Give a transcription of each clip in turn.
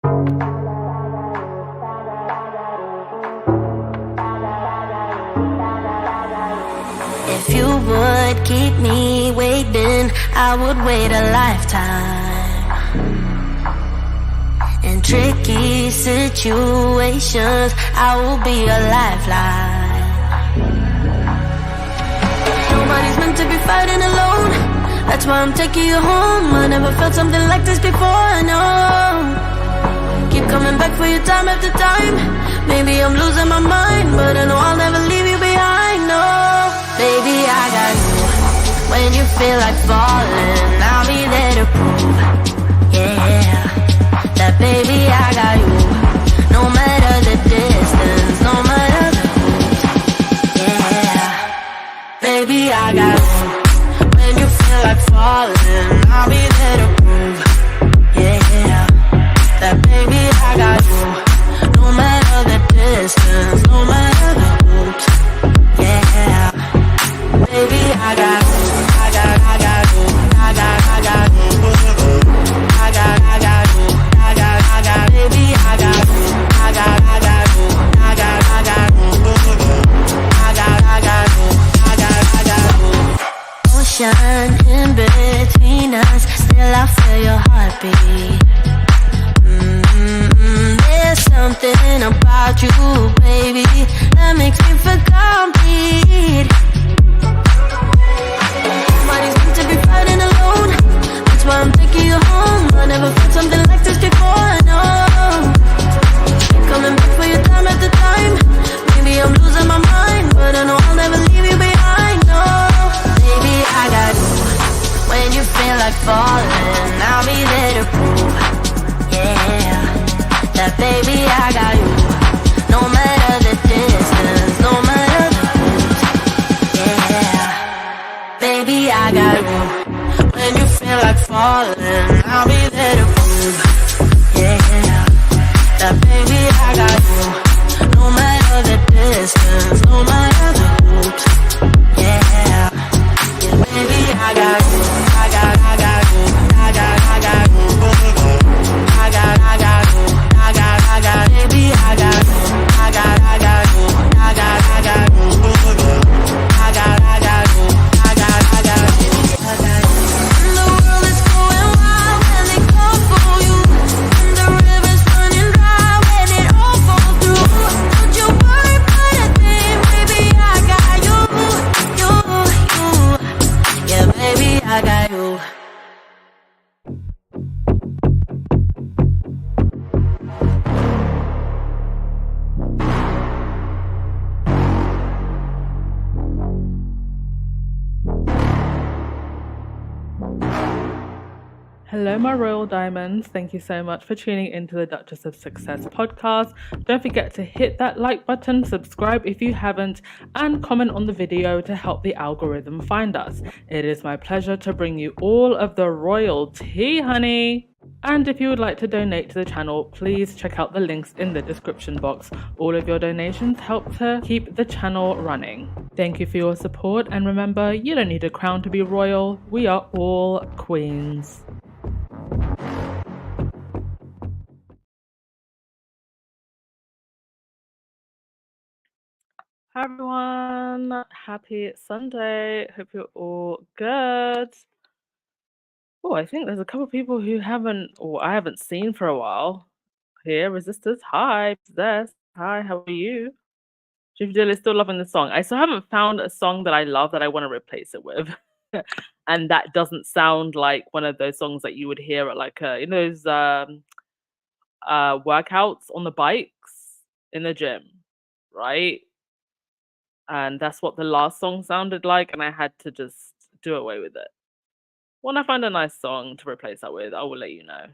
If you would keep me waiting, I would wait a lifetime. In tricky situations, I will be a lifeline. Nobody's meant to be fighting alone. That's why I'm taking you home. I never felt something like this before, I know. Keep coming back for you time after time. Maybe I'm losing my mind, but I know I'll never leave you behind, no. Baby, I got you. When you feel like falling, I'll be there to prove, yeah, that baby, I got you. No matter the distance, no matter the route, yeah, baby, I got you. When you feel like falling, I'll be there to prove, yeah, that baby, I got you. No matter the distance, no matter the route, yeah, baby, I got you. I got you. I got you. I got you. Baby, I got you. I got you. I got you. Ocean in between us, still I feel your heartbeat. There's something about you, baby, that makes me feel complete. Nobody's meant to be fighting alone. That's why I'm taking you home. I never felt something like this before, I know. Coming back for you time after time. Maybe I'm losing my mind, but I know I'll never leave you behind, no. Baby, I got you. When you feel like falling, I'll be there to prove, yeah, that baby, I got you. No matter the distance, no matter the route, yeah, baby, I got you. When you feel like falling, I'll be there to prove, yeah, that baby, I got you. No matter the distance, no matter the route, yeah, baby, I got you. I got you. I got you. I got you. Baby, I got you. I got you. I got you. I got you. The world is going wild when they come for you. And the river's running dry when it all falls through. Don't you worry about a thing, baby, I got you. Yeah, baby, I got you. Hello, my royal diamonds. Thank you so much for tuning into the Duchess of Success podcast. Don't forget to hit that like button, subscribe if you haven't, and comment on the video to help the algorithm find us. It is my pleasure to bring you all of the royal tea, honey. And if you would like to donate to the channel, please check out the links in the description box. All of your donations help to keep the channel running. Thank you for your support, and remember, you don't need a crown to be royal. We are all queens. Hi everyone, happy Sunday. Hope you're all good. Oh, I think there's a couple of people who I haven't seen for a while here. Resistors, hi. Possessed, hi, how are you? Chief Dill is still loving the song. I still haven't found a song that I love that I want to replace it with. And that doesn't sound like one of those songs that you would hear at like those workouts on the bikes in the gym, right? And that's what the last song sounded like, and I had to just do away with it. When I find a nice song to replace that with, I will let you know.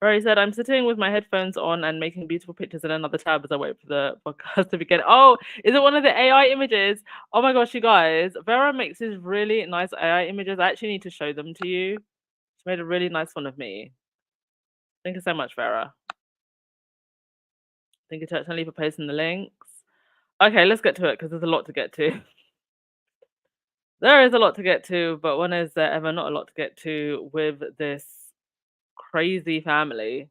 Rory said, I'm sitting with my headphones on and making beautiful pictures in another tab as I wait for the podcast to begin. Oh, is it one of the AI images? Oh my gosh, you guys. Vera makes these really nice AI images. I actually need to show them to you. She made a really nice one of me. Thank you so much, Vera. Thank you, Church, and leave for posting the links. Okay, let's get to it because there's a lot to get to. There is a lot to get to, but when is there ever not a lot to get to with this crazy family.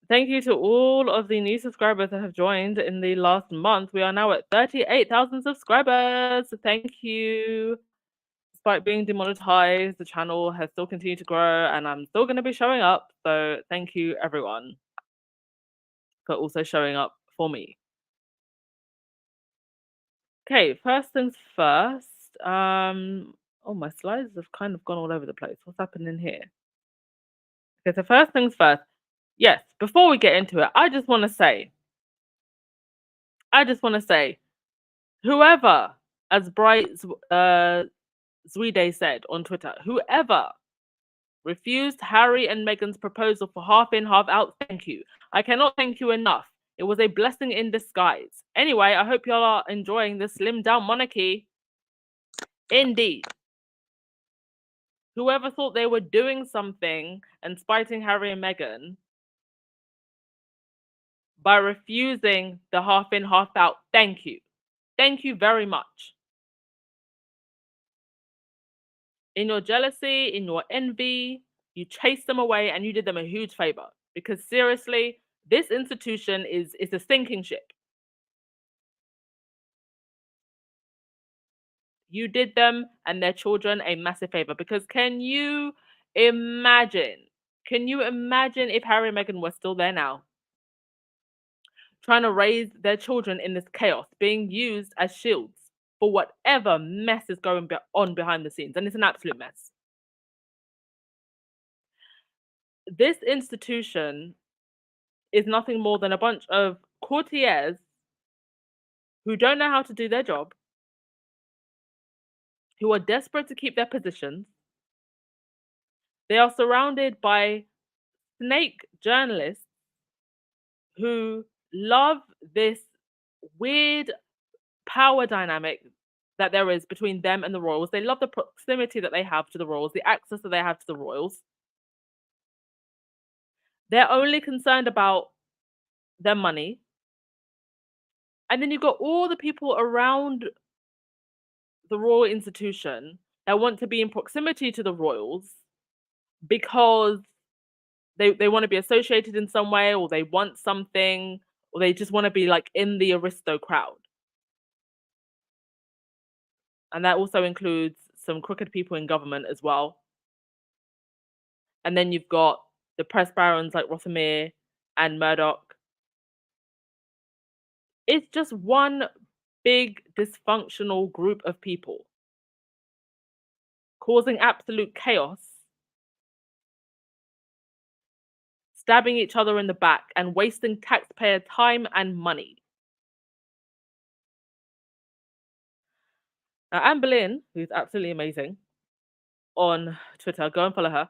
Thank you to all of the new subscribers that have joined in the last month. We are now at 38,000 subscribers. Thank you. Despite being demonetized, the channel has still continued to grow and I'm still going to be showing up. So thank you everyone for also showing up for me. Okay, first things first. Oh, my slides have kind of gone all over the place. What's happening here? Okay, so first things first. Yes, before we get into it, I just want to say, whoever, as Bright Zwede said on Twitter, whoever refused Harry and Meghan's proposal for half in, half out, thank you. I cannot thank you enough. It was a blessing in disguise. Anyway, I hope y'all are enjoying the slimmed down monarchy. Indeed. Whoever thought they were doing something and spiting Harry and Meghan by refusing the half in, half out, thank you. Thank you very much. In your jealousy, in your envy, you chased them away and you did them a huge favor. Because seriously, this institution is a sinking ship. You did them and their children a massive favor. Because can you imagine if Harry and Meghan were still there now? Trying to raise their children in this chaos, being used as shields for whatever mess is going on behind the scenes. And it's an absolute mess. This institution is nothing more than a bunch of courtiers who don't know how to do their job, who are desperate to keep their positions. They are surrounded by snake journalists who love this weird power dynamic that there is between them and the royals. They love the proximity that they have to the royals, the access that they have to the royals. They're only concerned about their money. And then you've got all the people around the royal institution that want to be in proximity to the royals because they want to be associated in some way, or they want something, or they just want to be like in the aristo crowd. And that also includes some crooked people in government as well. And then you've got the press barons like Rothermere and Murdoch. It's just one big dysfunctional group of people causing absolute chaos, stabbing each other in the back and wasting taxpayer time and money. Now, Anne Boleyn, who's absolutely amazing on Twitter, go and follow her.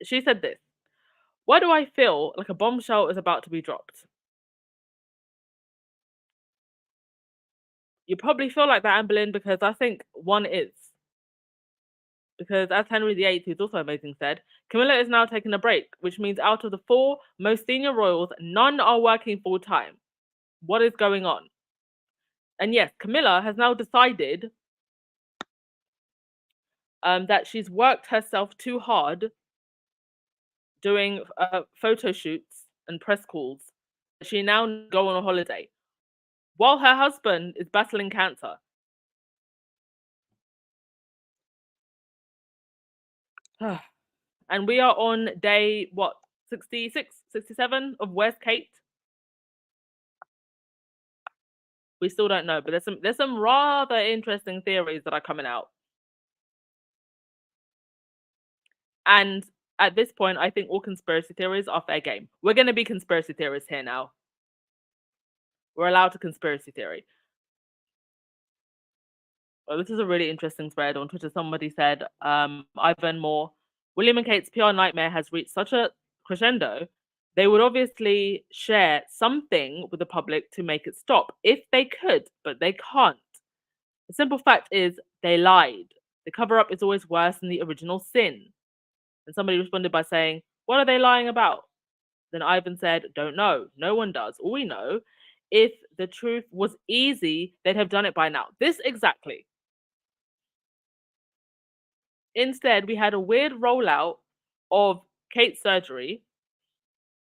She said this: "Why do I feel like a bombshell is about to be dropped?" You probably feel like that, Anne Boleyn, because I think one is. Because as Henry VIII, who's also amazing, said, Camilla is now taking a break, which means out of the 4 most senior royals, none are working full time. What is going on? And yes, Camilla has now decided that she's worked herself too hard doing photo shoots and press calls. She now go on a holiday while her husband is battling cancer. And we are on day, 66, 67 of West Kate? We still don't know, but there's some rather interesting theories that are coming out. And at this point, I think all conspiracy theories are fair game. We're going to be conspiracy theorists here now. We're allowed to conspiracy theory. Well, this is a really interesting thread on Twitter. Somebody said, Ivan Moore, William and Kate's PR nightmare has reached such a crescendo, they would obviously share something with the public to make it stop if they could, but they can't. The simple fact is they lied. The cover-up is always worse than the original sin. And somebody responded by saying, what are they lying about? Then Ivan said, don't know. No one does. All we know, if the truth was easy, they'd have done it by now. This exactly. Instead, we had a weird rollout of Kate's surgery,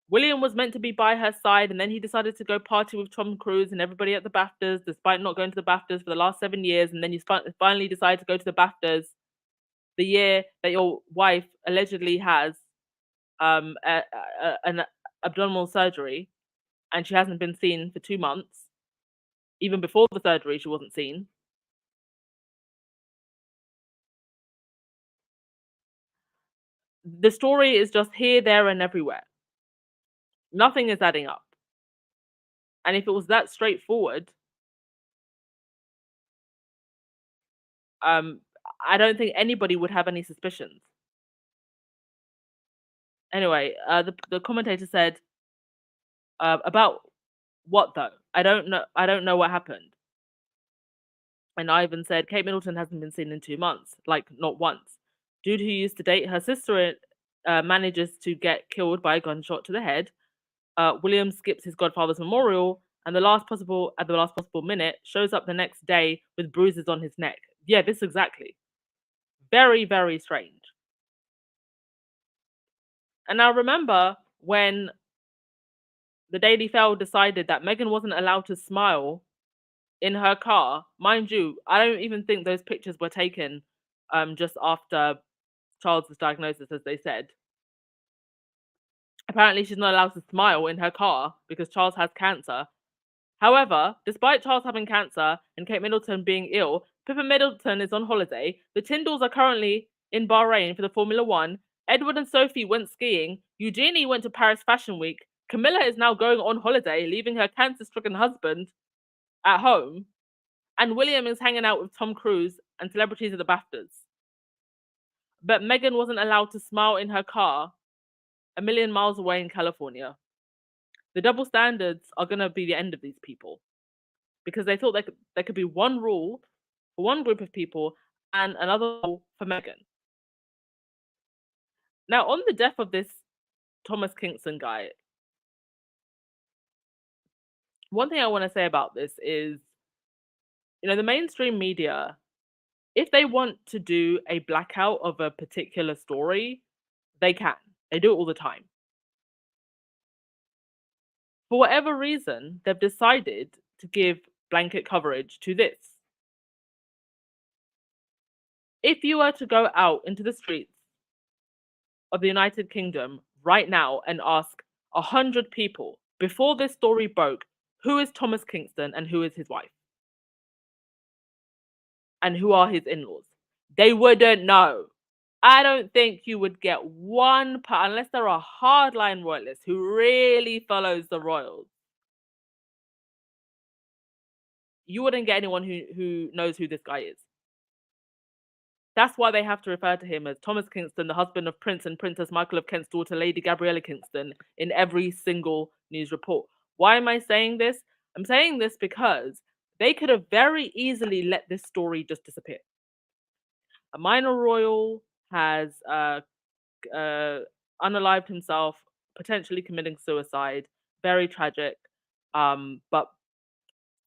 William was meant to be by her side, and then he decided to go party with Tom Cruise and everybody at the BAFTAs, despite not going to the BAFTAs for the last 7 years. And then you finally decide to go to the BAFTAs the year that your wife allegedly has an abdominal surgery, and she hasn't been seen for 2 months. Even before the surgery, she wasn't seen. The story is just here, there, and everywhere. Nothing is adding up. And if it was that straightforward, I don't think anybody would have any suspicions. Anyway, the commentator said, about what though? I don't know. I don't know what happened. And Ivan said, Kate Middleton hasn't been seen in 2 months, like not once. Dude who used to date her sister manages to get killed by a gunshot to the head. William skips his godfather's memorial, and at the last possible minute, shows up the next day with bruises on his neck. Yeah, this exactly. Very, very strange. And now remember when the Daily Mail decided that Meghan wasn't allowed to smile in her car. Mind you, I don't even think those pictures were taken just after Charles's diagnosis, as they said. Apparently, she's not allowed to smile in her car because Charles has cancer. However, despite Charles having cancer and Kate Middleton being ill, Pippa Middleton is on holiday. The Tyndalls are currently in Bahrain for the Formula One. Edward and Sophie went skiing. Eugenie went to Paris Fashion Week. Camilla is now going on holiday, leaving her cancer-stricken husband at home. And William is hanging out with Tom Cruise and celebrities at the BAFTAs. But Meghan wasn't allowed to smile in her car a million miles away in California. The double standards are going to be the end of these people because they thought there could be one rule for one group of people and another rule for Meghan. Now, on the death of this Thomas Kingston guy, one thing I want to say about this is, the mainstream media, if they want to do a blackout of a particular story, they can. They do it all the time. For whatever reason, they've decided to give blanket coverage to this. If you were to go out into the streets of the United Kingdom right now and ask 100 people before this story broke, who is Thomas Kingston and who is his wife? And who are his in-laws? They wouldn't know. I don't think you would get one unless they're a hardline royalist who really follows the royals. You wouldn't get anyone who knows who this guy is. That's why they have to refer to him as Thomas Kingston, the husband of Prince and Princess Michael of Kent's daughter, Lady Gabriella Kingston, in every single news report. Why am I saying this? I'm saying this because they could have very easily let this story just disappear. A minor royal has unalived himself, potentially committing suicide. Very tragic. But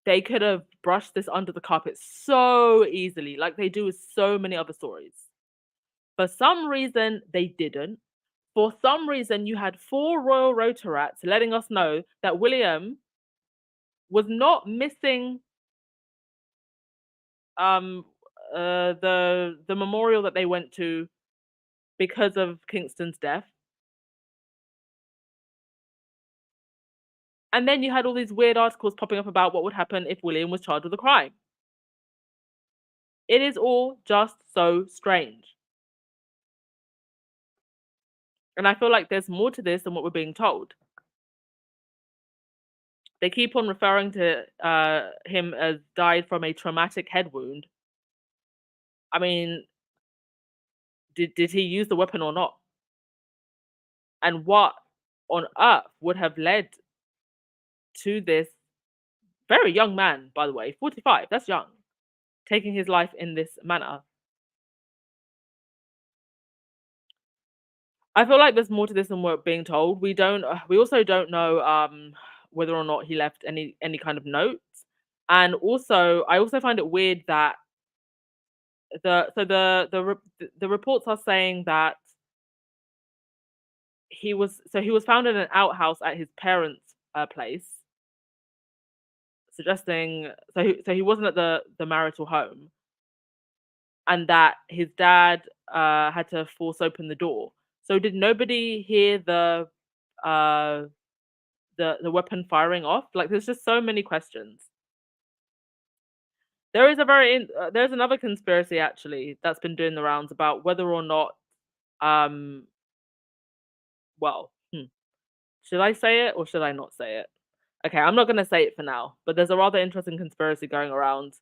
they could have brushed this under the carpet so easily, like they do with so many other stories. For some reason, they didn't. For some reason, you had 4 royal rotorats letting us know that William was not missing the memorial that they went to because of Kingston's death. And then you had all these weird articles popping up about what would happen if William was charged with a crime. It is all just so strange. And I feel like there's more to this than what we're being told. They keep on referring to him as died from a traumatic head wound. I mean, did he use the weapon or not? And what on earth would have led to this very young man, by the way, 45, that's young, taking his life in this manner? I feel like there's more to this than we're being told. We also don't know whether or not he left any kind of notes. And also, I also find it weird that the reports are saying that he was found in an outhouse at his parents' place, suggesting he wasn't at the marital home, and that his dad had to force open the door. So did nobody hear uh the weapon firing off? Like, there's just so many questions. There's another conspiracy actually that's been doing the rounds about whether or not um well, should I say it or should I not say it? Okay, I'm not going to say it for now, but there's a rather interesting conspiracy going around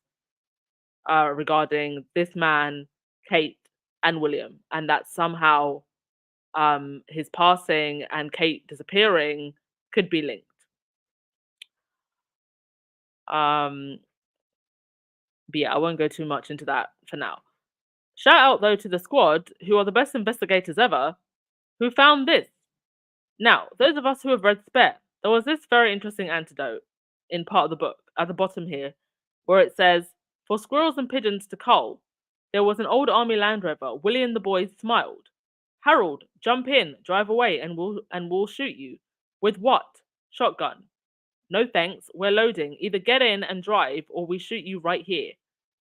regarding this man, Kate, and William, and that somehow his passing and Kate disappearing could be linked. Um, but yeah, I won't go too much into that for now. Shout out though to the squad, who are the best investigators ever, who found this. Now, those of us who have read Spare, there was this very interesting antidote in part of the book at the bottom here, where it says, "For squirrels and pigeons to cull, there was an old army Land Rover. Willie and the boys smiled. Harold, jump in, drive away, and we'll shoot you. With what? Shotgun. No thanks, we're loading. Either get in and drive, or we shoot you right here.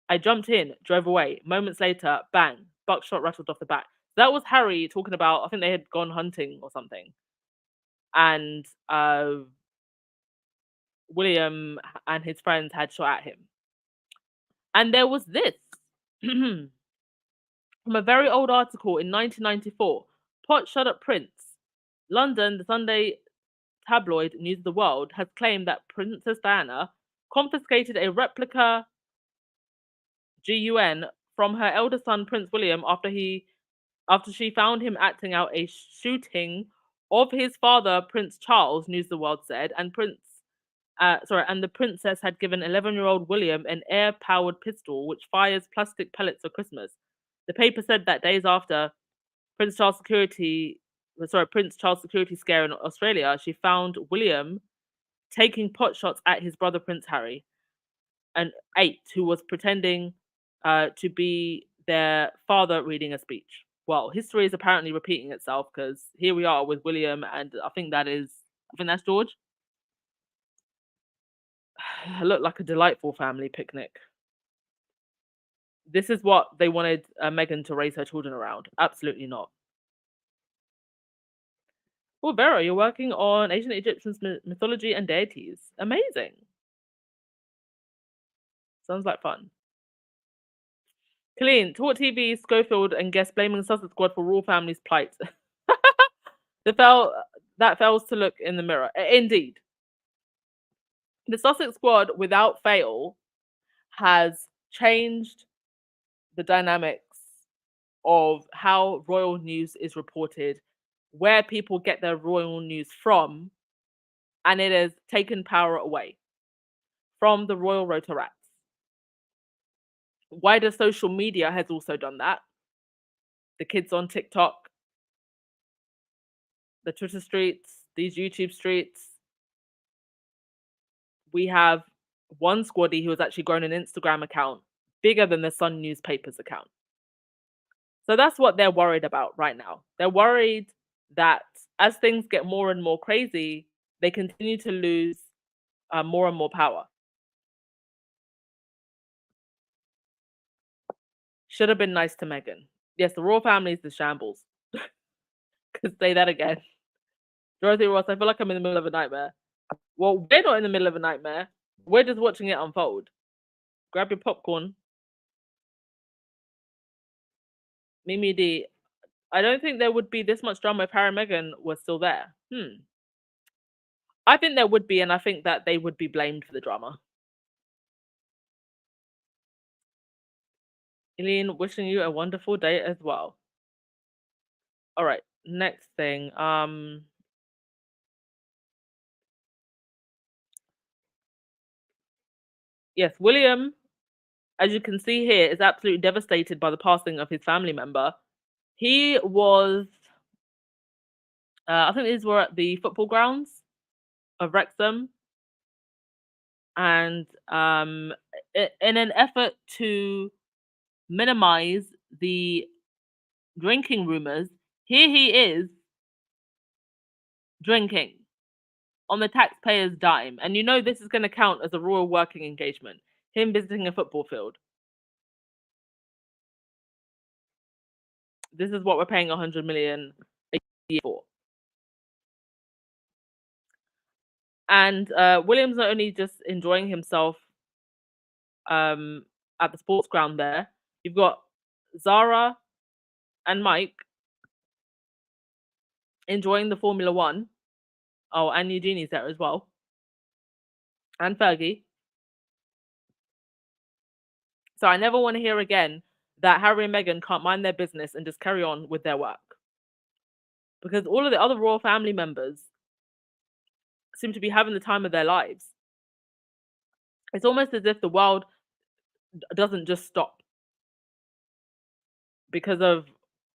I jumped in, drove away. Moments later, bang, buckshot rattled off the back." That was Harry talking about, I think they had gone hunting or something. And William and his friends had shot at him. And there was this from a very old article in 1994. Pot shut up Prince. London, the Sunday tabloid News of the World, has claimed that Princess Diana confiscated a replica GUN from her elder son Prince William after she found him acting out a shooting of his father Prince Charles. News of the World said, and the princess had given 11-year-old William an air-powered pistol which fires plastic pellets for Christmas. The paper said that days after Prince Charles' security scare in Australia, she found William taking pot shots at his brother Prince Harry, an 8, who was pretending to be their father reading a speech. Well, history is apparently repeating itself, because here we are with William, and I think that's George. Looked like a delightful family picnic. This is what they wanted Meghan to raise her children around. Absolutely not. Well, Vera, you're working on ancient Egyptian mythology and deities. Amazing. Sounds like fun. Colleen, Talk TV, Schofield and guests blaming the Sussex Squad for royal family's plight. That fails to look in the mirror. Indeed. The Sussex Squad, without fail, has changed the dynamics of how royal news is reported, where people get their royal news from, and it has taken power away from the royal rotorats. Wider social media has also done that. The kids on TikTok, the Twitter streets, these YouTube streets. We have one squaddy who has actually grown an Instagram account bigger than the Sun newspaper's account. So that's what they're worried about right now. They're worried that as things get more and more crazy, they continue to lose more and more power. Should have been nice to Meghan. Yes, the royal family is the shambles. Could say that again. Dorothy Ross, I feel like I'm in the middle of a nightmare. Well, we're not in the middle of a nightmare. We're just watching it unfold. Grab your popcorn. Mimi D, I don't think there would be this much drama if Harry and Meghan were still there. I think there would be, and I think that they would be blamed for the drama. Eileen, wishing you a wonderful day as well. All right, next thing. Yes, William, as you can see here, is absolutely devastated by the passing of his family member. He was, I think these were at the football grounds of Wrexham, and in an effort to minimize the drinking rumors, here he is drinking on the taxpayer's dime. And this is going to count as a royal working engagement. Him visiting a football field. This is what we're paying 100 million a year for. And William's not only just enjoying himself at the sports ground there. You've got Zara and Mike enjoying the Formula One. Oh, and Eugenie's there as well. And Fergie. So I never want to hear again that Harry and Meghan can't mind their business and just carry on with their work. Because all of the other royal family members seem to be having the time of their lives. It's almost as if the world doesn't just stop because of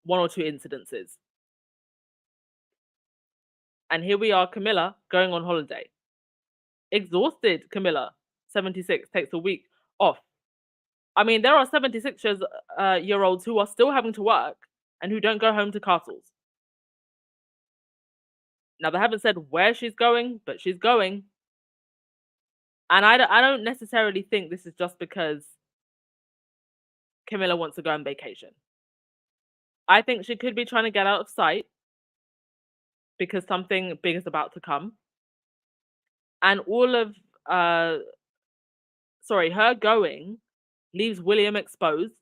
one or two incidences. And here we are, Camilla, going on holiday. Exhausted Camilla, 76, takes a week off. I mean, there are 76-year-olds who are still having to work and who don't go home to castles. Now, they haven't said where she's going, but she's going. And I don't necessarily think this is just because Camilla wants to go on vacation. I think she could be trying to get out of sight because something big is about to come. And her going leaves William exposed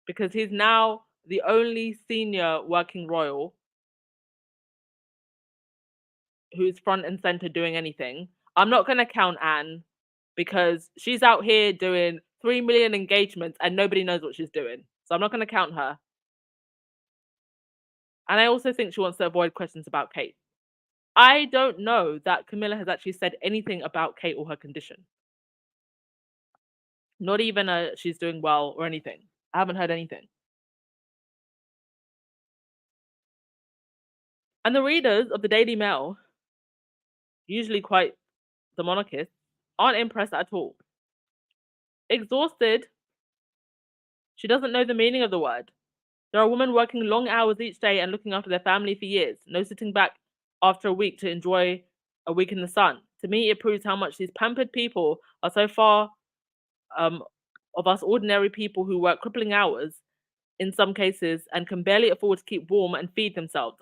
because he's now the only senior working royal who's front and center doing anything. I'm not going to count Anne because she's out here doing 3 million engagements and nobody knows what she's doing. So I'm not going to count her. And I also think she wants to avoid questions about Kate. I don't know that Camilla has actually said anything about Kate or her condition. Not even she's doing well or anything. I haven't heard anything. And the readers of the Daily Mail, usually quite the monarchists, aren't impressed at all. Exhausted. She doesn't know the meaning of the word. There are women working long hours each day and looking after their family for years. No sitting back after a week to enjoy a week in the sun. To me, it proves how much these pampered people are so far of us ordinary people who work crippling hours in some cases and can barely afford to keep warm and feed themselves.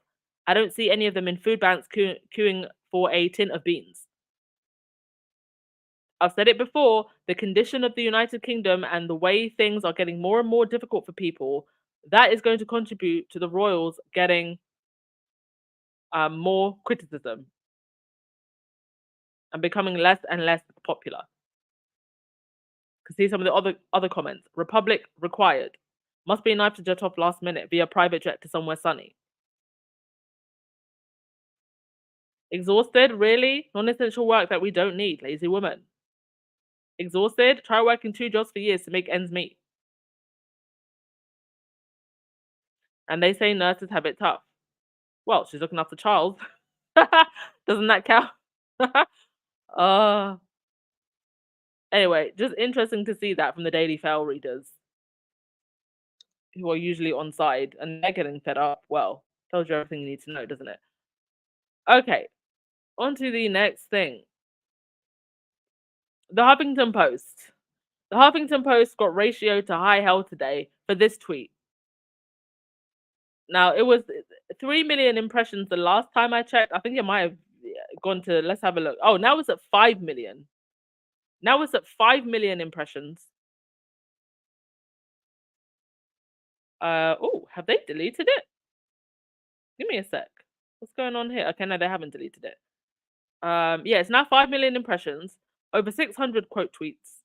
I don't see any of them in food banks queuing for a tin of beans. I've said it before, the condition of the United Kingdom and the way things are getting more and more difficult for people, that is going to contribute to the royals getting more criticism and becoming less and less popular. Because see some of the other comments. Republic required. Must be a knife to jet off last minute via private jet to somewhere sunny. Exhausted? Really? Non-essential work that we don't need. Lazy woman. Exhausted? Try working 2 jobs for years to make ends meet. And they say nurses have it tough. Well, she's looking after Charles. Doesn't that count? Anyway, just interesting to see that from the Daily Mail readers who are usually on side and they're getting fed up. Well, tells you everything you need to know, doesn't it? Okay, on to the next thing. The Huffington Post. The Huffington Post got ratioed to high hell today for this tweet. Now, it was 3 million impressions the last time I checked. I think it might have gone to, let's have a look. Oh, now it's at 5 million. Now it's at 5 million impressions. Oh, have they deleted it? Give me a sec. What's going on here? Okay, no, they haven't deleted it. Yeah, it's now 5 million impressions, over 600 quote tweets.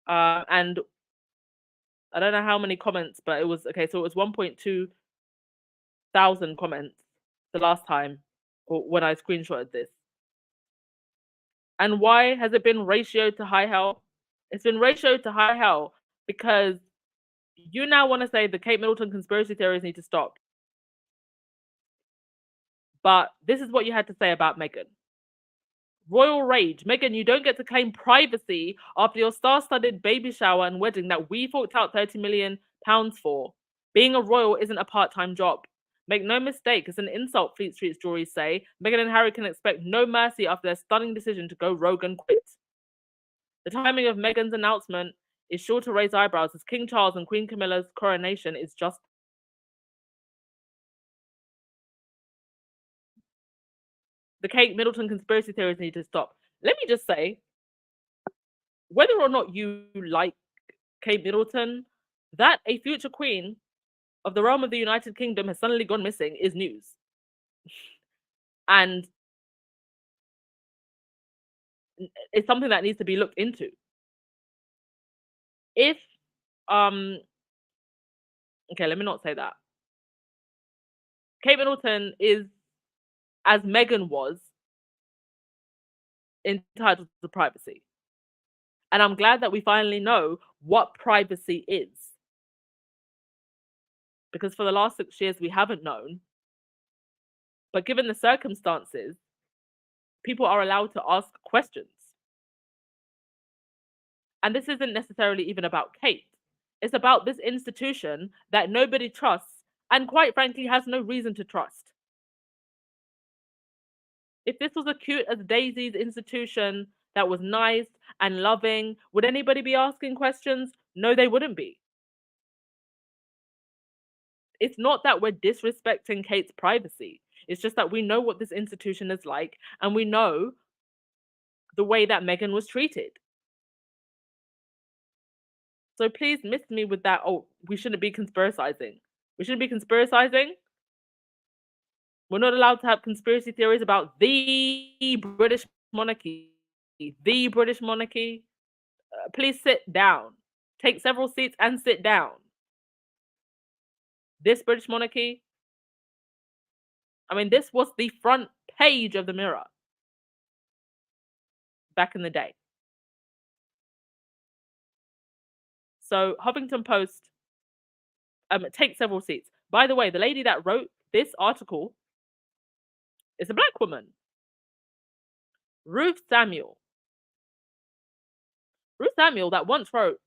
And I don't know how many comments, but it was okay. So it was 1.2 thousand comments the last time, or when I screenshotted this. And why has it been ratioed to high hell? It's been ratioed to high hell because you now want to say the Kate Middleton conspiracy theories need to stop. But this is what you had to say about Meghan. Royal rage. Meghan, you don't get to claim privacy after your star-studded baby shower and wedding that we forked out £30 million for. Being a royal isn't a part-time job. Make no mistake, it's an insult, Fleet Street stories say. Meghan and Harry can expect no mercy after their stunning decision to go rogue and quit. The timing of Meghan's announcement is sure to raise eyebrows as King Charles and Queen Camilla's coronation is just the Kate Middleton conspiracy theories need to stop. Let me just say, whether or not you like Kate Middleton, that a future queen of the realm of the United Kingdom has suddenly gone missing is news. And it's something that needs to be looked into. If okay, let me not say that. Kate Middleton is, as Meghan was, entitled to privacy. And I'm glad that we finally know what privacy is. Because for the last 6 years, we haven't known. But given the circumstances, people are allowed to ask questions. And this isn't necessarily even about Kate. It's about this institution that nobody trusts and, quite frankly, has no reason to trust. If this was as cute as Daisy's institution that was nice and loving, would anybody be asking questions? No, they wouldn't be. It's not that we're disrespecting Kate's privacy. It's just that we know what this institution is like and we know the way that Meghan was treated. So please miss me with that, oh, we shouldn't be conspiracizing. We shouldn't be conspiracizing. We're not allowed to have conspiracy theories about the British monarchy. The British monarchy. Please sit down. Take several seats and sit down. This British monarchy. I mean, this was the front page of the Mirror back in the day. So Huffington Post, take several seats. By the way, the lady that wrote this article is a black woman, Ruth Samuel. Ruth Samuel that once wrote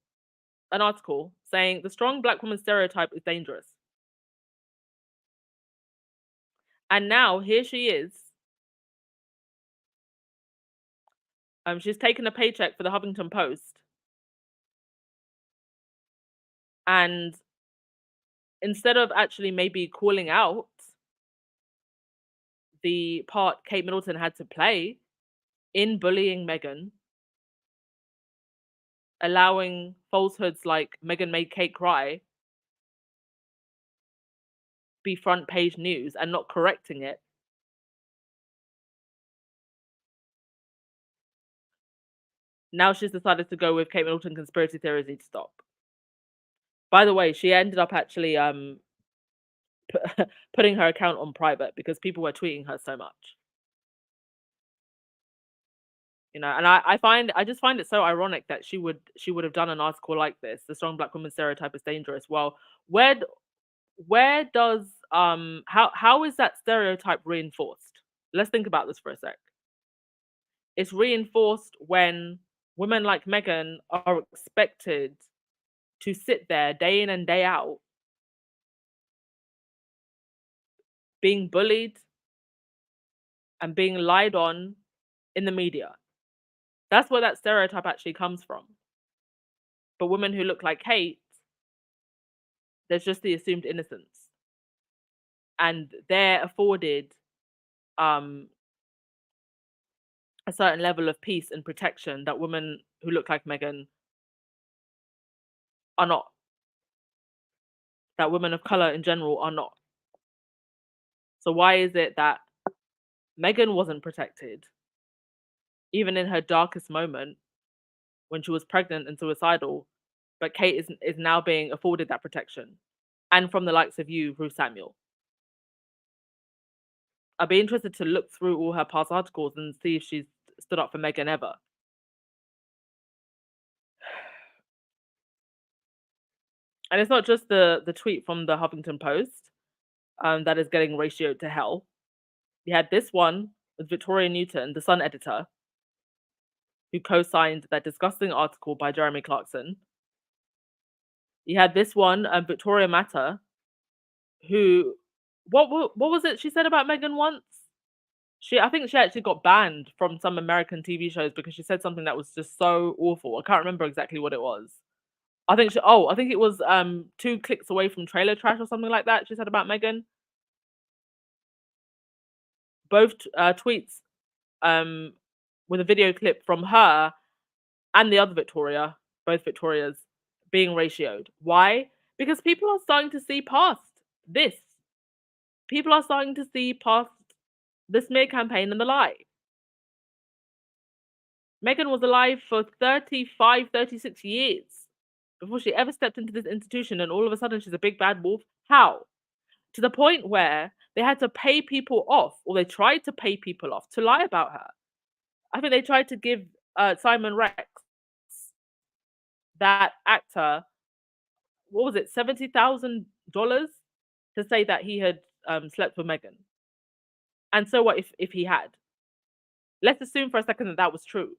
an article saying the strong black woman stereotype is dangerous. And now here she is. She's taken a paycheck for the Huffington Post. And instead of actually maybe calling out the part Kate Middleton had to play in bullying Meghan, allowing falsehoods like Meghan made Kate cry be front page news and not correcting it, now she's decided to go with Kate Middleton conspiracy theories need to stop. By the way, she ended up actually putting her account on private because people were tweeting her so much. You know, and I just find it so ironic that she would have done an article like this. The strong black woman stereotype is dangerous. Well, where does how is that stereotype reinforced? Let's think about this for a sec. It's reinforced when women like Meghan are expected to sit there day in and day out being bullied and being lied on in the media. That's where that stereotype actually comes from. But women who look like Kate, there's just the assumed innocence. And they're afforded a certain level of peace and protection that women who look like Meghan are not. That women of color in general are not. So why is it that Meghan wasn't protected, even in her darkest moment when she was pregnant and suicidal, but Kate is now being afforded that protection? And from the likes of you, Ruth Samuel. I'd be interested to look through all her past articles and see if she's stood up for Meghan ever. And it's not just the tweet from the Huffington Post that is getting ratioed to hell. You had this one with Victoria Newton, the Sun editor, who co-signed that disgusting article by Jeremy Clarkson. You had this one, Victoria Matter, who What was it she said about Meghan once? I think she actually got banned from some American TV shows because she said something that was just so awful. I can't remember exactly what it was. I think it was 2 clicks away from trailer trash or something like that. She said about Meghan. Both tweets um with a video clip from her and the other Victoria, both Victorias, being ratioed. Why? Because people are starting to see past this. People are starting to see past the smear campaign and the lie. Meghan was alive for 35, 36 years before she ever stepped into this institution, and all of a sudden she's a big bad wolf. How? To the point where they had to pay people off, or they tried to pay people off to lie about her. I think they tried to give Simon Rex, that actor, what was it, $70,000 to say that he had slept with Meghan. And so what if he had? Let's assume for a second that that was true.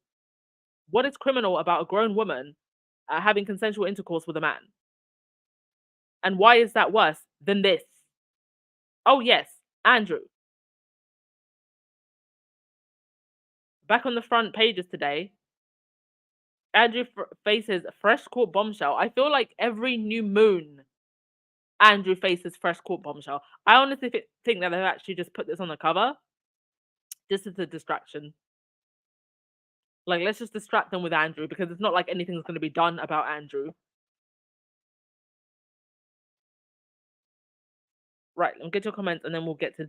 What is criminal about a grown woman having consensual intercourse with a man? And why is that worse than this? Oh, yes, Andrew. Back on the front pages today, Andrew faces fresh court bombshell. I feel like every new moon, Andrew faces fresh court bombshell. I honestly think that they've actually just put this on the cover just as a distraction. Like, let's just distract them with Andrew because it's not like anything's going to be done about Andrew. Right, let me get your comments and then we'll get to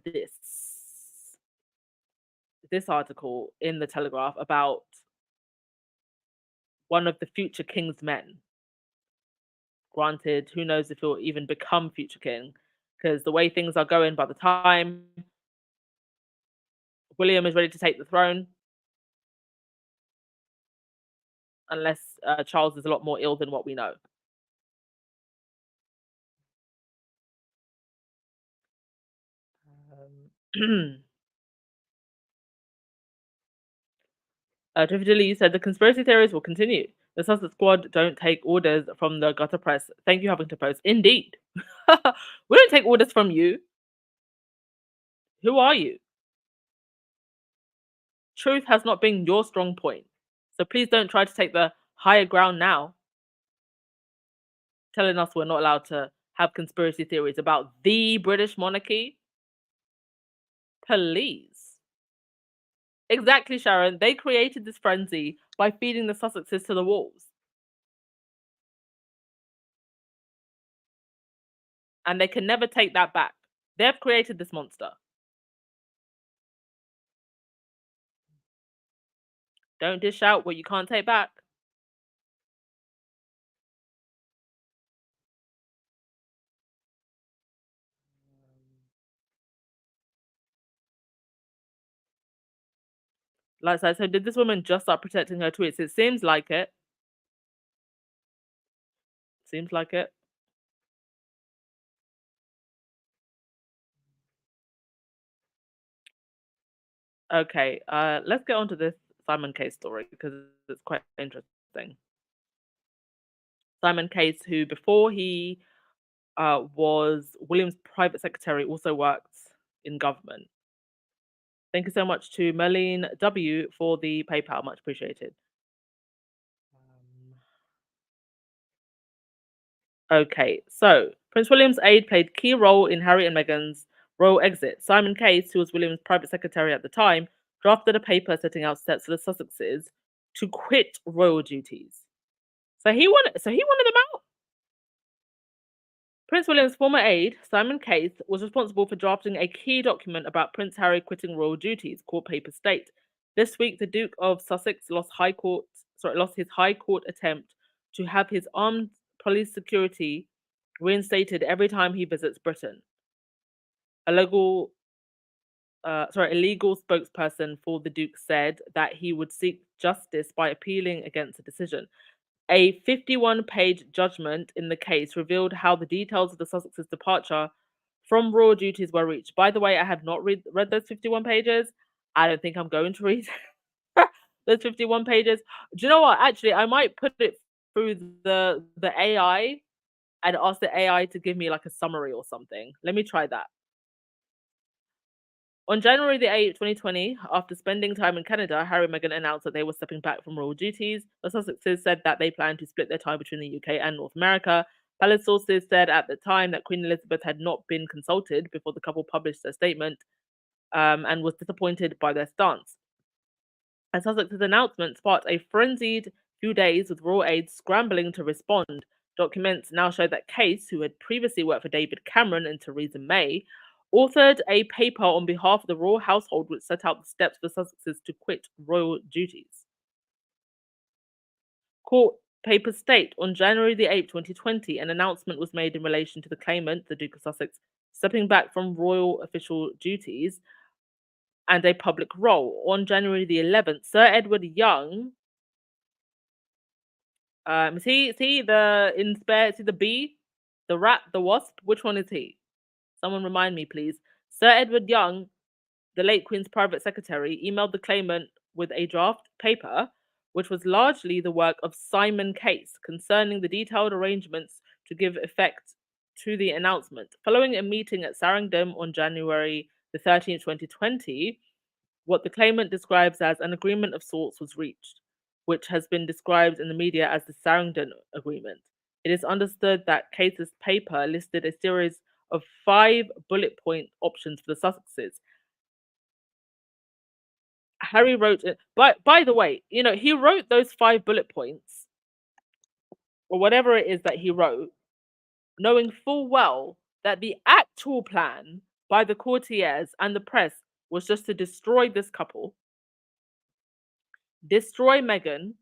this article in the Telegraph about one of the future king's men. Granted, who knows if he'll even become future king, because the way things are going, by the time William is ready to take the throne, unless Charles is a lot more ill than what we know. Tiffany Dilly said the conspiracy theories will continue. The Sussex Squad don't take orders from the gutter press. Thank you, Huffington Post. Indeed. We don't take orders from you. Who are you? Truth has not been your strong point. So please don't try to take the higher ground now, telling us we're not allowed to have conspiracy theories about the British monarchy. Please. Exactly, Sharon. They created this frenzy by feeding the Sussexes to the wolves. And they can never take that back. They've created this monster. Don't dish out what you can't take back. Like I said, did this woman just start protecting her tweets? It seems like it. Seems like it. Okay, let's get on to this Simon Case story because it's quite interesting. Simon Case, who before he was William's private secretary, also worked in government. Thank you so much to Merlene W for the PayPal, much appreciated. Okay, so Prince William's aide played key role in Harry and Meghan's royal exit. Simon Case, who was William's private secretary at the time, drafted a paper setting out steps for the Sussexes to quit royal duties. So he wanted them out. Prince William's former aide, Simon Case, was responsible for drafting a key document about Prince Harry quitting royal duties, court papers state. This week, the Duke of Sussex lost his High Court attempt to have his armed police security reinstated every time he visits Britain. A illegal spokesperson for the Duke said that he would seek justice by appealing against the decision. A 51-page judgment in the case revealed how the details of the Sussexes' departure from royal duties were reached. By the way, I have not read those 51 pages. I don't think I'm going to read those 51 pages. Do you know what? Actually, I might put it through the AI and ask the AI to give me like a summary or something. Let me try that. On January the 8th, 2020, after spending time in Canada, Harry and Meghan announced that they were stepping back from royal duties. The Sussexes said that they planned to split their time between the UK and North America. Palace sources said at the time that Queen Elizabeth had not been consulted before the couple published their statement, and was disappointed by their stance. And Sussex's announcement sparked a frenzied few days, with royal aides scrambling to respond. Documents now show that Case, who had previously worked for David Cameron and Theresa May, authored a paper on behalf of the royal household which set out the steps for Sussexes to quit royal duties. Court papers state on January the 8th, 2020, an announcement was made in relation to the claimant, the Duke of Sussex, stepping back from royal official duties and a public role. On January the 11th, Sir Edward Young, is he the in spare? Is he the bee, the rat, the wasp? Which one is he? Someone remind me, please. Sir Edward Young, the late Queen's private secretary, emailed the claimant with a draft paper, which was largely the work of Simon Case, concerning the detailed arrangements to give effect to the announcement. Following a meeting at Sarandom on January the 13th, 2020, what the claimant describes as an agreement of sorts was reached, which has been described in the media as the Sarandon Agreement. It is understood that Case's paper listed a series of 5 bullet point options for the Sussexes. Harry wrote it. By the way, he wrote those 5 bullet points, or whatever it is that he wrote, knowing full well that the actual plan by the courtiers and the press was just to destroy this couple, destroy Meghan,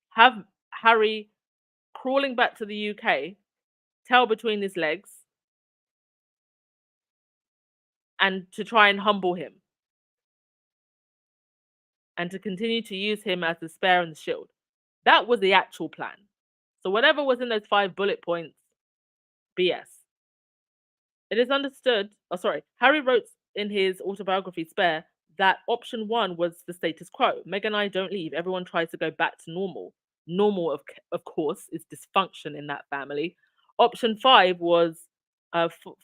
have Harry crawling back to the UK, tail between his legs, and to try and humble him, and to continue to use him as the spare and the shield. That was the actual plan. So whatever was in those 5 bullet points, BS. It is understood, Harry wrote in his autobiography, Spare, that option 1 was the status quo. Meghan and I don't leave. Everyone tries to go back to normal. Normal, of course, is dysfunction in that family. Option 5 was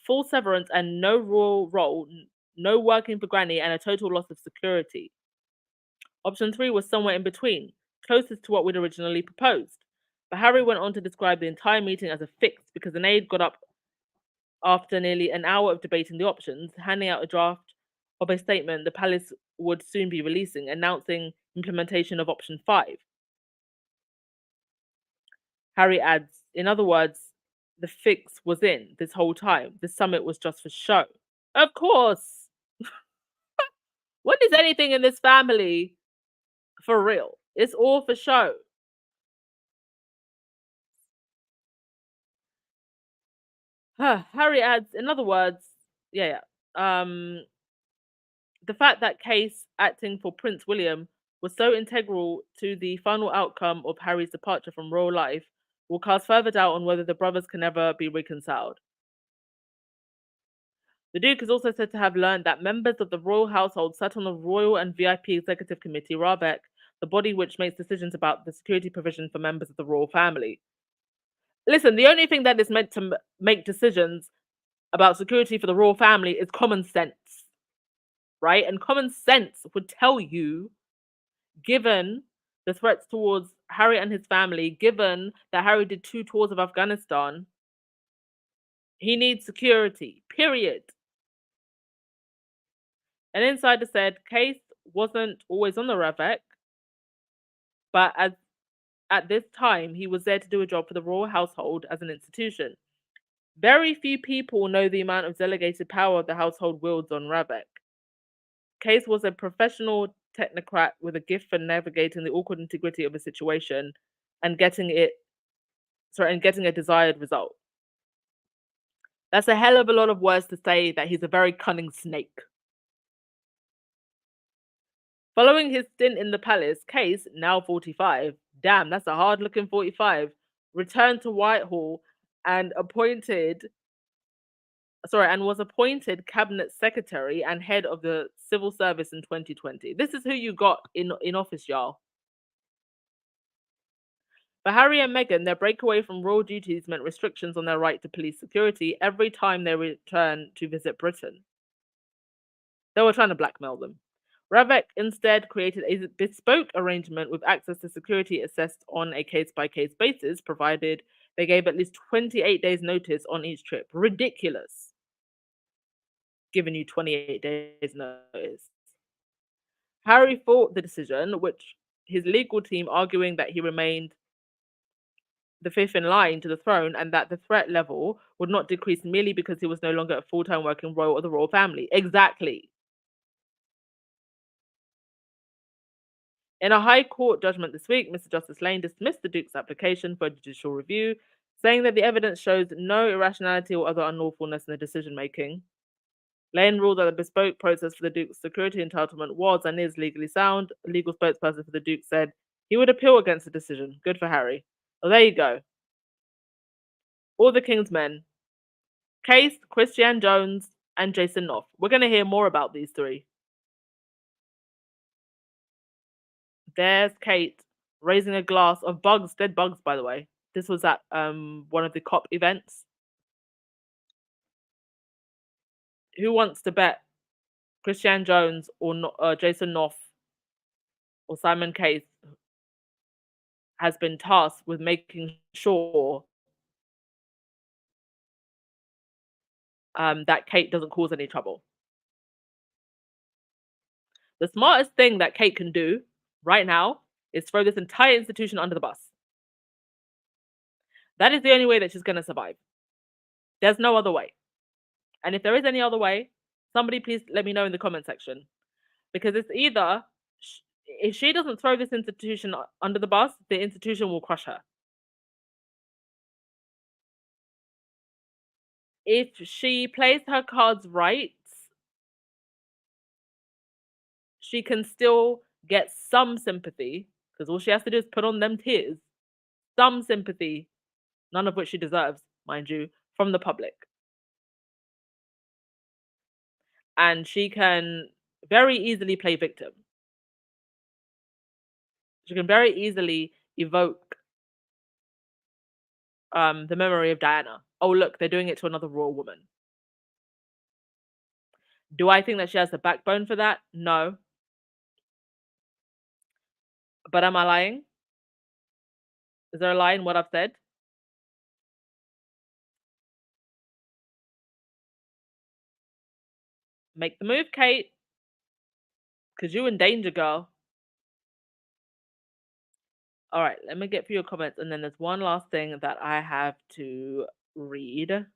full severance and no royal role, no working for Granny, and a total loss of security. Option 3 was somewhere in between, closest to what we'd originally proposed. But Harry went on to describe the entire meeting as a fix because an aide got up after nearly an hour of debating the options, handing out a draft of a statement the palace would soon be releasing, announcing implementation of option 5. Harry adds, in other words, the fix was in this whole time. The summit was just for show. Of course. When is anything in this family for real? It's all for show. Harry adds, in other words, the fact that Case, acting for Prince William, was so integral to the final outcome of Harry's departure from royal life will cast further doubt on whether the brothers can ever be reconciled. The Duke is also said to have learned that members of the royal household sat on the Royal and VIP Executive Committee, RAVEC, the body which makes decisions about the security provision for members of the royal family. Listen, the only thing that is meant to make decisions about security for the royal family is common sense, right? And common sense would tell you, given the threats towards Harry and his family, given that Harry did 2 tours of Afghanistan, he needs security, period. An insider said Case wasn't always on the RAVEC, but at this time, he was there to do a job for the royal household as an institution. Very few people know the amount of delegated power the household wields on RAVEC. Case was a professional technocrat with a gift for navigating the awkward integrity of a situation and getting a desired result. That's a hell of a lot of words to say that he's a very cunning snake. Following his stint in the palace, Case, now 45, damn, that's a hard-looking 45, returned to Whitehall and was appointed cabinet secretary and head of the civil service in 2020. This is who you got in office, y'all. For Harry and Meghan, their breakaway from royal duties meant restrictions on their right to police security every time they returned to visit Britain. They were trying to blackmail them. Ravek instead created a bespoke arrangement with access to security assessed on a case by case basis, provided they gave at least 28 days' notice on each trip. Ridiculous, giving you 28 days' notice. Harry fought the decision, which his legal team arguing that he remained the fifth in line to the throne and that the threat level would not decrease merely because he was no longer a full-time working royal of the royal family. Exactly. In a High Court judgment this week, Mr. Justice Lane dismissed the Duke's application for judicial review, saying that the evidence shows no irrationality or other unlawfulness in the decision making. Lane ruled that the bespoke process for the Duke's security entitlement was and is legally sound. A legal spokesperson for the Duke said he would appeal against the decision. Good for Harry. Well, there you go. All the King's men. Case, Christian Jones, and Jason Knopf. We're going to hear more about these three. There's Kate raising a glass of bugs, dead bugs, by the way. This was at one of the COP events. Who wants to bet Christian Jones or Jason Knopf or Simon Case has been tasked with making sure that Kate doesn't cause any trouble? The smartest thing that Kate can do right now is throw this entire institution under the bus. That is the only way that she's going to survive. There's no other way. And if there is any other way, somebody please let me know in the comment section. Because it's either, if she doesn't throw this institution under the bus, the institution will crush her. If she plays her cards right, she can still get some sympathy, because all she has to do is put on them tears, some sympathy, none of which she deserves, mind you, from the public. And she can very easily play victim. She can very easily evoke the memory of Diana. Oh, look, they're doing it to another royal woman. Do I think that she has the backbone for that? No. But am I lying? Is there a lie in what I've said? Make the move, Kate. Because you're in danger, girl. All right, let me get through your comments. And then there's one last thing that I have to read.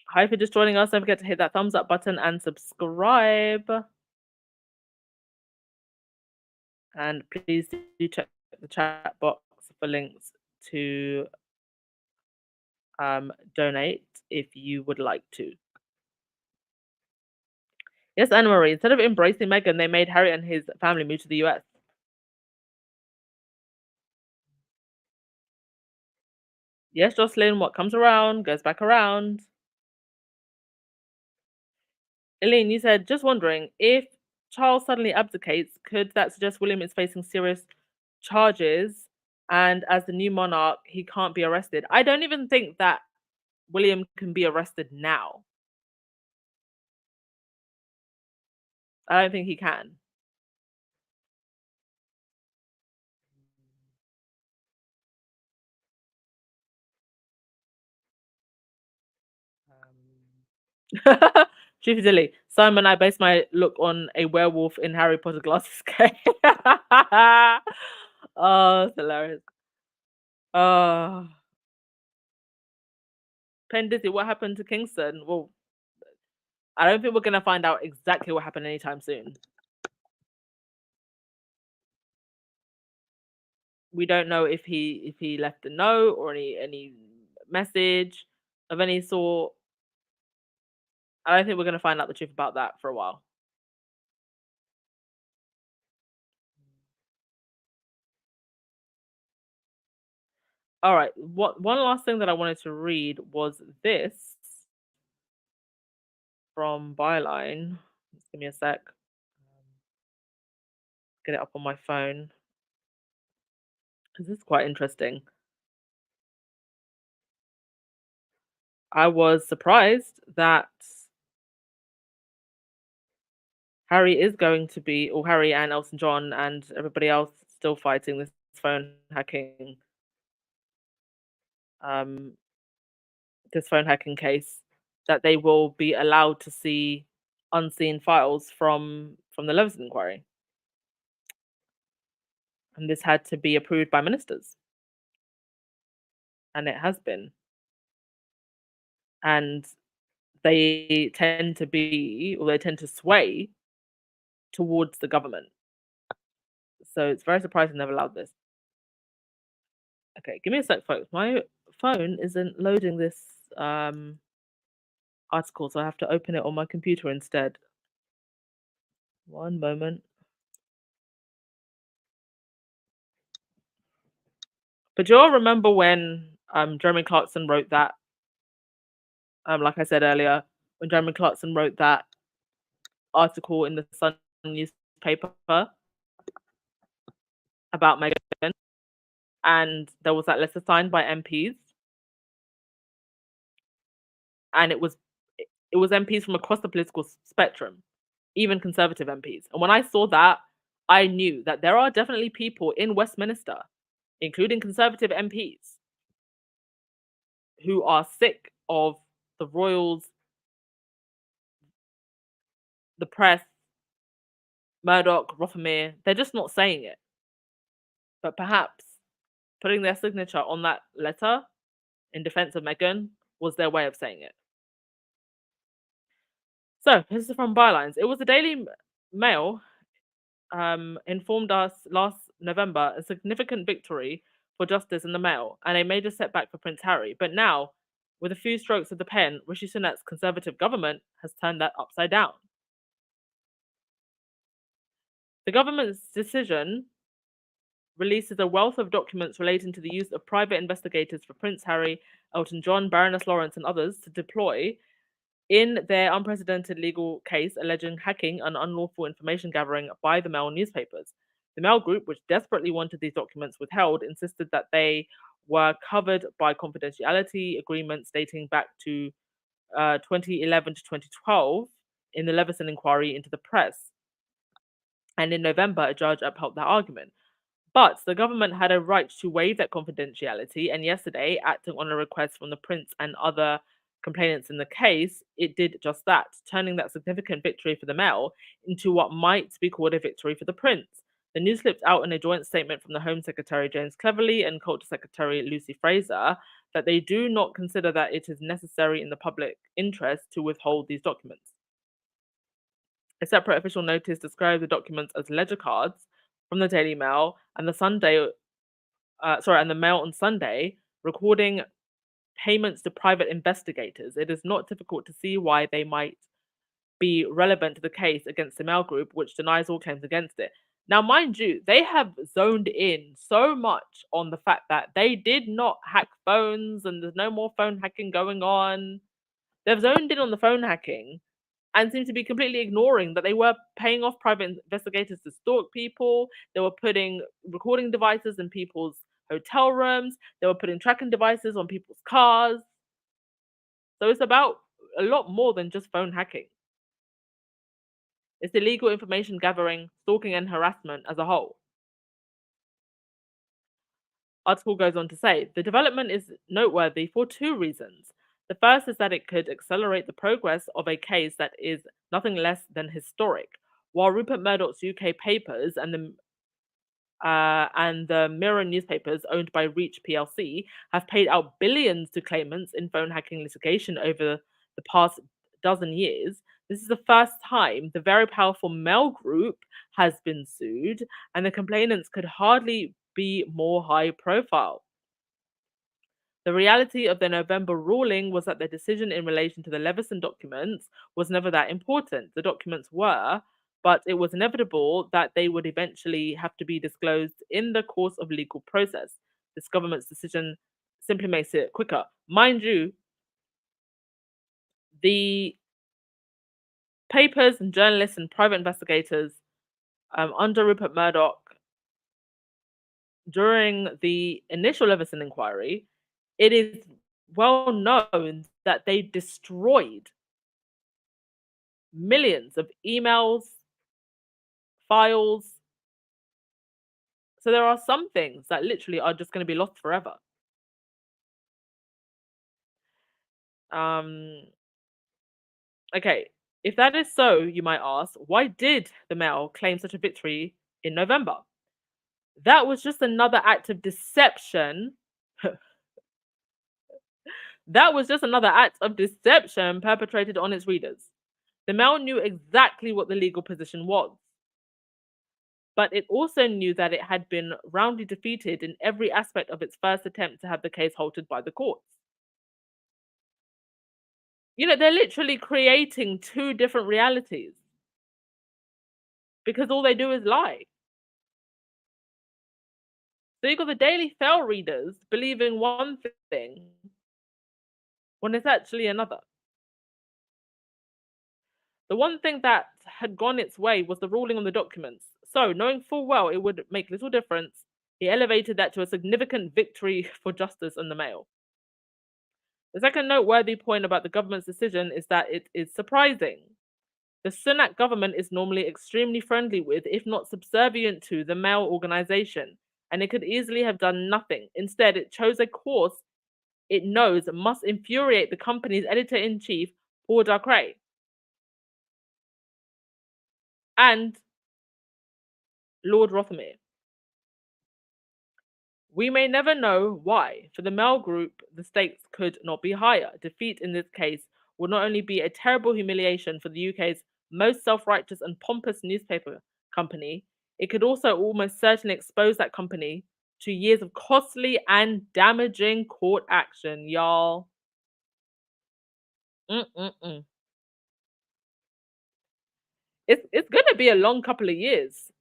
Hi for just joining us. Don't forget to hit that thumbs up button and subscribe. And please do check the chat box for links to donate if you would like to. Yes, Anna Marie, instead of embracing Meghan, they made Harry and his family move to the US. Yes, Jocelyn, what comes around goes back around. Elaine, you said, just wondering, if Charles suddenly abdicates, could that suggest William is facing serious charges and as the new monarch, he can't be arrested? I don't even think that William can be arrested now. I don't think he can. Truth dilly, Simon, I base my look on a werewolf in Harry Potter glasses. Oh, it's hilarious. Penn Dizzy, what happened to Kingston? Well, I don't think we're gonna find out exactly what happened anytime soon. We don't know if he left a note or any message of any sort. I don't think we're gonna find out the truth about that for a while. All right. One last thing that I wanted to read was this from Byline. Just give me a sec. Get it up on my phone because this is quite interesting. I was surprised that Harry is going to be, or Harry and Elton John and everybody else still fighting this um, this phone hacking case, that they will be allowed to see unseen files from the Leveson inquiry, and this had to be approved by ministers, and it has been, and they tend to be, or they tend to sway towards the government. So it's very surprising they've allowed this. Okay, give me a sec, folks. My phone isn't loading this article, so I have to open it on my computer instead. One moment. But do you all remember when Jeremy Clarkson wrote that? Like I said earlier, when Jeremy Clarkson wrote that article in the Sun newspaper about Meghan, and there was that letter signed by MPs, and it was MPs from across the political spectrum, even Conservative MPs. And when I saw that, I knew that there are definitely people in Westminster, including Conservative MPs, who are sick of the royals, the press, Murdoch, Rothermere. They're just not saying it. But perhaps putting their signature on that letter in defense of Meghan was their way of saying it. So, this is from Bylines. It was the Daily Mail informed us last November a significant victory for justice in the Mail and a major setback for Prince Harry. But now, with a few strokes of the pen, Rishi Sunak's Conservative government has turned that upside down. The government's decision releases a wealth of documents relating to the use of private investigators for Prince Harry, Elton John, Baroness Lawrence, and others to deploy in their unprecedented legal case alleging hacking and unlawful information gathering by the Mail newspapers. The Mail Group, which desperately wanted these documents withheld, insisted that they were covered by confidentiality agreements dating back to 2011 to 2012 in the Leveson inquiry into the press. And in November, a judge upheld that argument. But the government had a right to waive that confidentiality, and yesterday, acting on a request from the Prince and other complainants in the case, it did just that, turning that significant victory for the Mail into what might be called a victory for the Prince. The news slipped out in a joint statement from the Home Secretary James Cleverly and Culture Secretary Lucy Fraser that they do not consider that it is necessary in the public interest to withhold these documents. A separate official notice described the documents as ledger cards from the Daily Mail and the Mail on Sunday, recording payments to private investigators. It is not difficult to see why they might be relevant to the case against the Mail Group, which denies all claims against it. Now, mind you, they have zoned in so much on the fact that they did not hack phones and there's no more phone hacking going on. They've zoned in on the phone hacking and seem to be completely ignoring that they were paying off private investigators to stalk people. They were putting recording devices in people's hotel rooms. They were putting tracking devices on people's cars. So it's about a lot more than just phone hacking. It's illegal information gathering, stalking, and harassment as a whole. Article goes on to say the development is noteworthy for two reasons. The first is that it could accelerate the progress of a case that is nothing less than historic. While Rupert Murdoch's UK papers and the Mirror newspapers owned by Reach plc have paid out billions to claimants in phone hacking litigation over the past dozen years, this is the first time the very powerful Mail Group has been sued, and the complainants could hardly be more high profile. The reality of the November ruling was that the decision in relation to the Leveson documents was never that important. The documents were, but it was inevitable that they would eventually have to be disclosed in the course of legal process. This government's decision simply makes it quicker. Mind you, the papers and journalists and private investigators under Rupert Murdoch during the initial Leveson inquiry, it is well known that they destroyed millions of emails, files. So there are some things that literally are just going to be lost forever. Um, okay, if that is so, you might ask, why did the Mail claim such a victory in November? That was just another act of deception. That was just another act of deception perpetrated on its readers. The Mail knew exactly what the legal position was, but it also knew that it had been roundly defeated in every aspect of its first attempt to have the case halted by the courts. They're literally creating two different realities because all they do is lie. So you've got the Daily Fail readers believing one thing when it's actually another. The one thing that had gone its way was the ruling on the documents. So, knowing full well it would make little difference, he elevated that to a significant victory for justice and the Mail. The second noteworthy point about the government's decision is that it is surprising. The Sunak government is normally extremely friendly with, if not subservient to, the Mail organization, and it could easily have done nothing. Instead, it chose a course it knows must infuriate the company's editor-in-chief, Paul Dacre, and Lord Rothermere. We may never know why. For the Mail Group, the stakes could not be higher. Defeat in this case would not only be a terrible humiliation for the UK's most self-righteous and pompous newspaper company, it could also almost certainly expose that company to years of costly and damaging court action, y'all. Mm-mm-mm. It's going to be a long couple of years,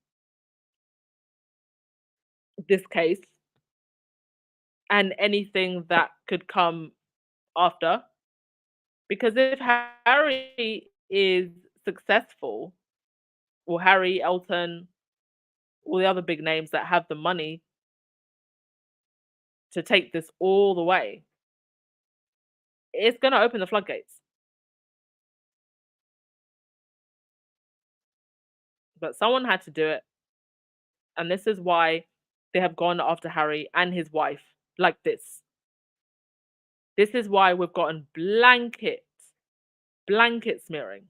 this case, and anything that could come after. Because if Harry is successful, or Harry, Elton, all the other big names that have the money to take this all the way, it's going to open the floodgates. But someone had to do it. And this is why they have gone after Harry and his wife like this. This is why we've gotten blanket smearing.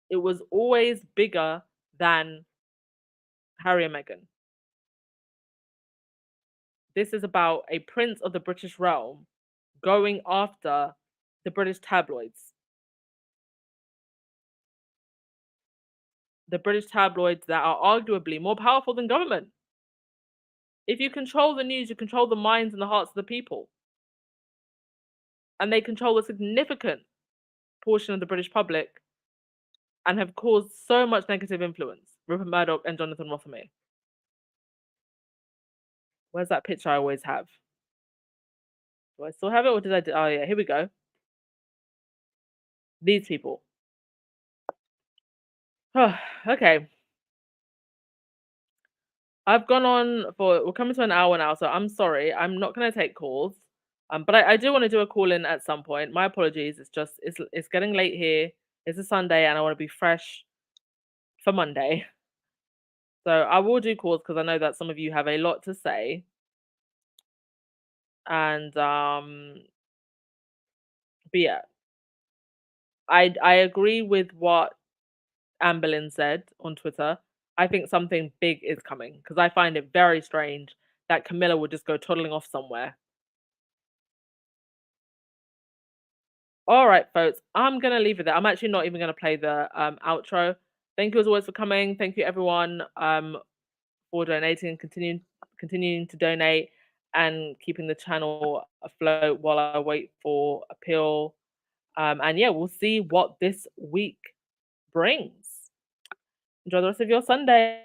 It was always bigger than Harry and Meghan. This is about a prince of the British realm going after the British tabloids. The British tabloids that are arguably more powerful than government. If you control the news, you control the minds and the hearts of the people. And they control a significant portion of the British public and have caused so much negative influence. Rupert Murdoch and Jonathan Rothermere. Where's that picture I always have? Do I still have it or did I? Oh yeah, here we go. These people. Oh, okay. I've gone on we're coming to an hour now, so I'm sorry. I'm not going to take calls. But I do want to do a call in at some point. My apologies. It's getting late here. It's a Sunday and I want to be fresh for Monday. So I will do calls because I know that some of you have a lot to say. And but yeah. I agree with what Amberlyn said on Twitter. I think something big is coming because I find it very strange that Camilla would just go toddling off somewhere. All right, folks, I'm going to leave it there. I'm actually not even going to play the outro. Thank you as always for coming. Thank you, everyone, for donating, continuing to donate and keeping the channel afloat while I wait for appeal. And yeah, we'll see what this week brings. Enjoy the rest of your Sunday.